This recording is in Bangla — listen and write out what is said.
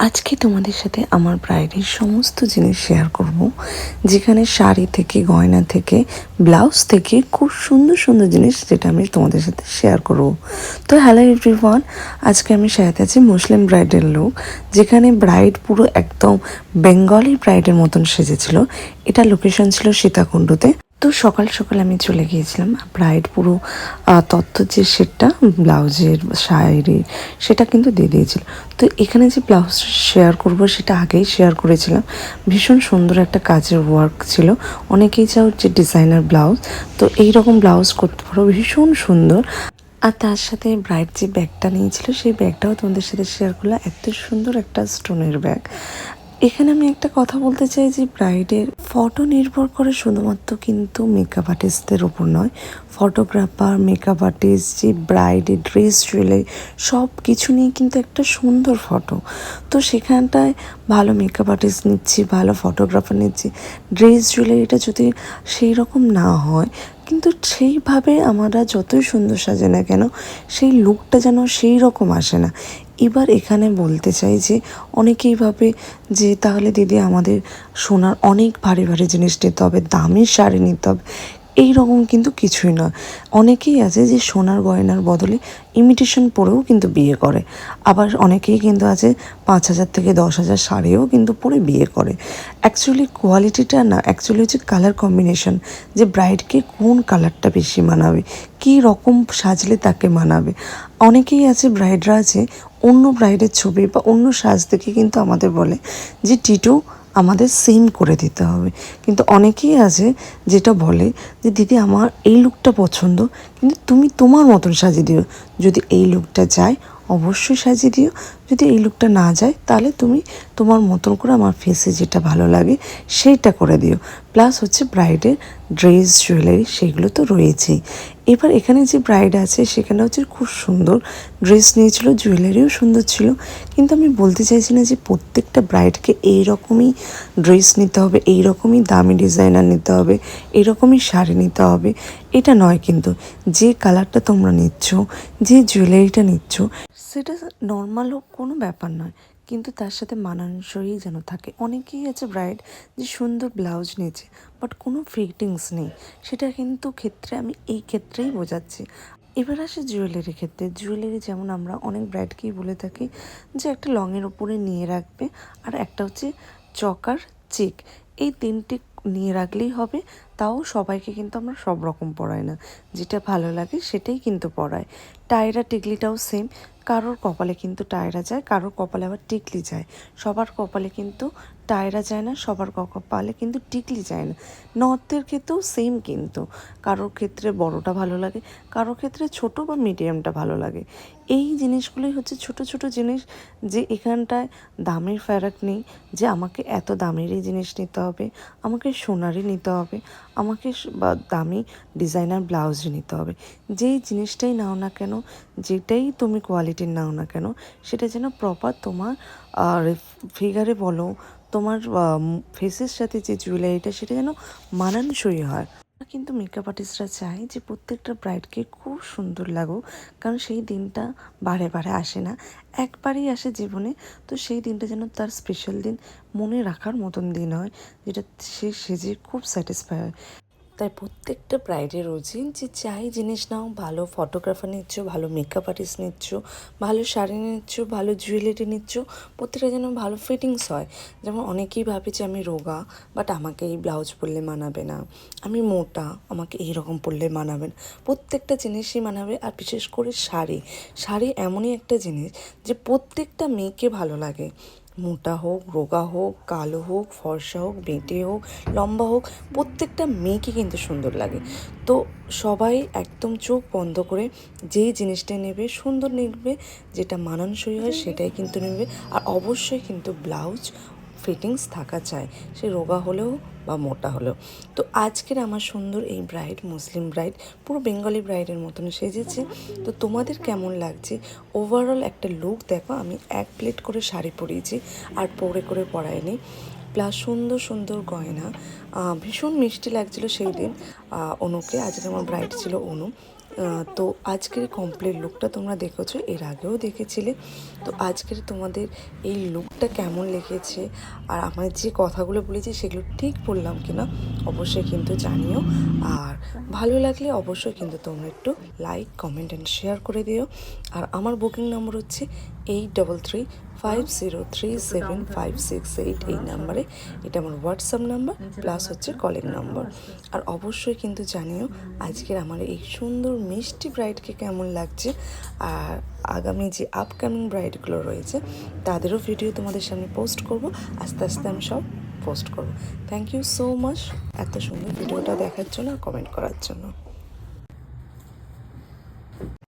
আজকে তোমাদের সাথে আমার ব্রাইডের সমস্ত জিনিস শেয়ার করব, যেখানে শাড়ি থেকে গয়না থেকে ব্লাউজ থেকে খুব সুন্দর সুন্দর জিনিস যেটা আমি তোমাদের সাথে শেয়ার করব। তো হ্যালো এভরিওয়ান, আজকে আমি সাথে আছি মুসলিম ব্রাইডের লুক, যেখানে ব্রাইড পুরো একদম বেঙ্গলি ব্রাইডের মতন সেজেছিল। এটা লোকেশন ছিল সীতাকুণ্ডতে। তো সকাল সকাল আমি চলে গিয়েছিলাম। ব্রাইড পুরো তত্ত্ব যে সেটটা ব্লাউজের শাড়ির সেটা কিন্তু দিয়ে দিয়েছিল। তো এখানে যে ব্লাউজ শেয়ার করব সেটা আগেই শেয়ার করেছিলাম। ভীষণ সুন্দর একটা কাজের ওয়ার্ক ছিল। অনেকেই চাও যে ডিজাইনার ব্লাউজ, তো এইরকম ব্লাউজ করতে পারো, ভীষণ সুন্দর। আর তার সাথে ব্রাইড যে ব্যাগটা নিয়েছিল সেই ব্যাগটাও তোমাদের সাথে শেয়ার করলাম। এত সুন্দর একটা স্টোনের ব্যাগ। এখানে আমি একটা কথা বলতে চাই যে ব্রাইডের ফটো নির্ভর করে শুধুমাত্র কিন্তু মেকআপ আর্টিস্টদের ওপর নয়, ফটোগ্রাফার, মেকআপ আর্টিস্ট, যে ব্রাইডের ড্রেস জুয়েলারি সব কিছু নিয়ে কিন্তু একটা সুন্দর ফটো। তো সেখানটায় ভালো মেকআপ আর্টিস্ট নিচ্ছি, ভালো ফটোগ্রাফার নিচ্ছি, ড্রেস জুয়েলারিটা যদি সেই রকম না হয় কিন্তু সেইভাবে আমরা যতই সুন্দর সাজে না কেন সেই লুকটা যেন সেই রকম আসে না। এবার এখানে বলতে চাই যে অনেকেই ভাবে যে তাহলে দিদি আমাদের সোনার অনেক ভারী ভারী জিনিস নিতে হবে, দামি শাড়ি নিতে হবে। এই রকম কিন্তু কিছুই নয়। অনেকেই আছে যে সোনার গয়নার বদলে ইমিটেশন পরেও কিন্তু বিয়ে করে। আবার অনেকেই কিন্তু আছে 5,000 থেকে 10,000 শাড়িও কিন্তু পরে বিয়ে করে। অ্যাকচুয়ালি কোয়ালিটিটা না, অ্যাকচুয়ালি হচ্ছে কালার কম্বিনেশন, যে ব্রাইডকে কোন কালারটা বেশি মানাবে, কী রকম সাজলে তাকে মানাবে। অনেকেই আছে ব্রাইডরা আছে অন্য ব্রাইডের ছবি বা অন্য সাজ দেখে কিন্তু আমাদের বলে যে টিটু আমাদের সেম করে দিতে হবে। কিন্তু অনেকেই আছে যেটা বলে যে দিদি আমার এই লুকটা পছন্দ, কিন্তু তুমি তোমার মতন সাজিয়ে দিও। যদি এই লুকটা যায় অবশ্যই সাজিয়ে দিও, যদি এই লুকটা না যায় তাহলে তুমি তোমার মতন করে আমার ফেসে যেটা ভালো লাগে সেইটা করে দিও। প্লাস হচ্ছে ব্রাইডের ড্রেস জুয়েলারি সেগুলো তো রয়েছেই। এবার এখানে যে ব্রাইড আছে সেখানে হচ্ছে খুব সুন্দর ড্রেস নিয়েছিল, জুয়েলারিও সুন্দর ছিল। কিন্তু আমি বলতে চাইছি না যে প্রত্যেকটা ব্রাইডকে এইরকমই ড্রেস নিতে হবে, এইরকমই দামি ডিজাইনার নিতে হবে, এইরকমই শাড়ি নিতে হবে, এটা নয়। কিন্তু যে কালারটা তোমরা নিচ্ছ, যে জুয়েলারিটা নিচ্ছ সেটা নর্মাল হোক, কোনো ব্যাপার নয়, কিন্তু তার সাথে মানানসই যেন থাকে। অনেকেই আছে ব্রাইড যে সুন্দর ব্লাউজ নিয়েছে বাট কোনো ফিটিংস নেই, সেটা কিন্তু ক্ষেত্রে আমি এই ক্ষেত্রেই বোঝাচ্ছি। এবার আসে জুয়েলারির ক্ষেত্রে। জুয়েলারি যেমন আমরা অনেক ব্রাইডকেই বলে থাকি যে একটা লংয়ের ওপরে নিয়ে রাখবে, আর একটা হচ্ছে চকার চেক, এই তিনটে নিয়ে রাখলেই হবে। তাও সবাইকে কিন্তু আমরা সব রকম পরাই না, যেটা ভালো লাগে সেটাই কিন্তু পরাই। টায়রা টিকলিটাও সেম, কারোর কপালে কিন্তু টায়রা যায়, কারোর কপালে আবার টিকলি যায়। সবার কপালে কিন্তু টায়রা যায় না, সবার কপালে কিন্তু টিকলি যায় না। নর্থের ক্ষেত্রেও সেম কিন্তু, কারোর ক্ষেত্রে বড়টা ভালো লাগে, কারোর ক্ষেত্রে ছোট বা মিডিয়ামটা ভালো লাগে। এই জিনিসগুলোই হচ্ছে ছোট ছোট জিনিস, যে এখানটায় দামের ফারাক নেই যে আমাকে এত দামেরই জিনিস নিতে হবে, আমাকে সোনারই নিতে হবে, আমাকে বা দামি ডিজাইনার ব্লাউজই নিতে হবে। যেই জিনিসটাই নাও না কেন, যেটাই তুমি কোয়ালিটির নাও না কেন, সেটা যেন প্রপার তোমার ফিগারে বলো, তোমার ফেসের সাথে যে জুয়েলারিটা সেটা যেন মানানসই হয়। কিন্তু মেকআপ আর্টিস্টরা চায় যে প্রত্যেকটা ব্রাইডকে খুব সুন্দর লাগুক, কারণ সেই দিনটা বারে বারে আসে না, একবারই আসে জীবনে। তো সেই দিনটা যেন তার স্পেশাল দিন, মনে রাখার মতন দিন হয়, যেটা সে সেজে খুব স্যাটিসফাই হয়। তাই প্রত্যেকটা ব্রাইডের উচিত যে যাই জিনিস নাও, ভালো ফটোগ্রাফার নিচ্ছ, ভালো মেকআপ আর্টিস্ট নিচ্ছ, ভালো শাড়ি নিচ্ছ, ভালো জুয়েলারি নিচ্ছ, প্রত্যেকটা যেন ভালো ফিটিংস হয়। যেমন অনেকেই ভাবে যে আমি রোগা বাট আমাকে এই ব্লাউজ পরলে মানাবে না, আমি মোটা আমাকে এই রকম পরলে মানাবে না। প্রত্যেকটা জিনিসই মানাবে। আর বিশেষ করে শাড়ি, শাড়ি এমনই একটা জিনিস যে প্রত্যেকটা মেয়েকে ভালো লাগে। মোটা হোক, রোগা হোক, কালো হোক, ফর্সা হোক, বেঁটে হোক, লম্বা হোক, প্রত্যেকটা মেয়েকে কিন্তু সুন্দর লাগে। তো সবাই একদম চোখ বন্ধ করে যেই জিনিসটা নেবে, সুন্দর নেবে, যেটা মানানসই হয় সেটাই কিন্তু নেবে। আর অবশ্যই কিন্তু ব্লাউজ ফিটিংস থাকা চাই, সে রোগা হলেও বা মোটা হলেও। তো আজকের আমার সুন্দর এই ব্রাইড, মুসলিম ব্রাইড পুরো বেঙ্গলি ব্রাইডের মতন সেজেছে। তো তোমাদের কেমন লাগছে ওভারঅল একটা লুক দেখো। আমি 1 প্লেট করে শাড়ি পরিয়েছি আর করে পরাইনি, প্লাস সুন্দর সুন্দর গয়না। ভীষণ মিষ্টি লাগছিল সেই দিন অনুকে। আজকে আমার ব্রাইড ছিল অনু। তো আজকের কমপ্লিট লুকটা তোমরা দেখেছো, এর আগেও দেখেছিলে। তো আজকের তোমাদের এই লুকটা কেমন লেগেছে আর আমার যে কথাগুলো বলেছি সেগুলো ঠিক বললাম কিনা অবশ্যই কিন্তু জানিও। আর ভালো লাগলে অবশ্যই কিন্তু তোমরা একটু লাইক, কমেন্ট অ্যান্ড শেয়ার করে দিও। আর আমার বুকিং নম্বর হচ্ছে 8335037568 এই নাম্বারে। এটা আমার হোয়াটসঅ্যাপ নাম্বার প্লাস হচ্ছে কলিং নাম্বার। আর অবশ্যই কিন্তু জানিও আজকের আমার এই সুন্দর মিষ্টি ব্রাইডকে কেমন লাগছে। আর আগামী যে আপকামিং ব্রাইডগুলো রয়েছে তাদেরও ভিডিও তোমাদের সামনে পোস্ট করব, আস্তে আস্তে আমি সব পোস্ট করব। থ্যাংক ইউ সো মাচ এত সুন্দর ভিডিওটা দেখার জন্য আর কমেন্ট করার জন্য।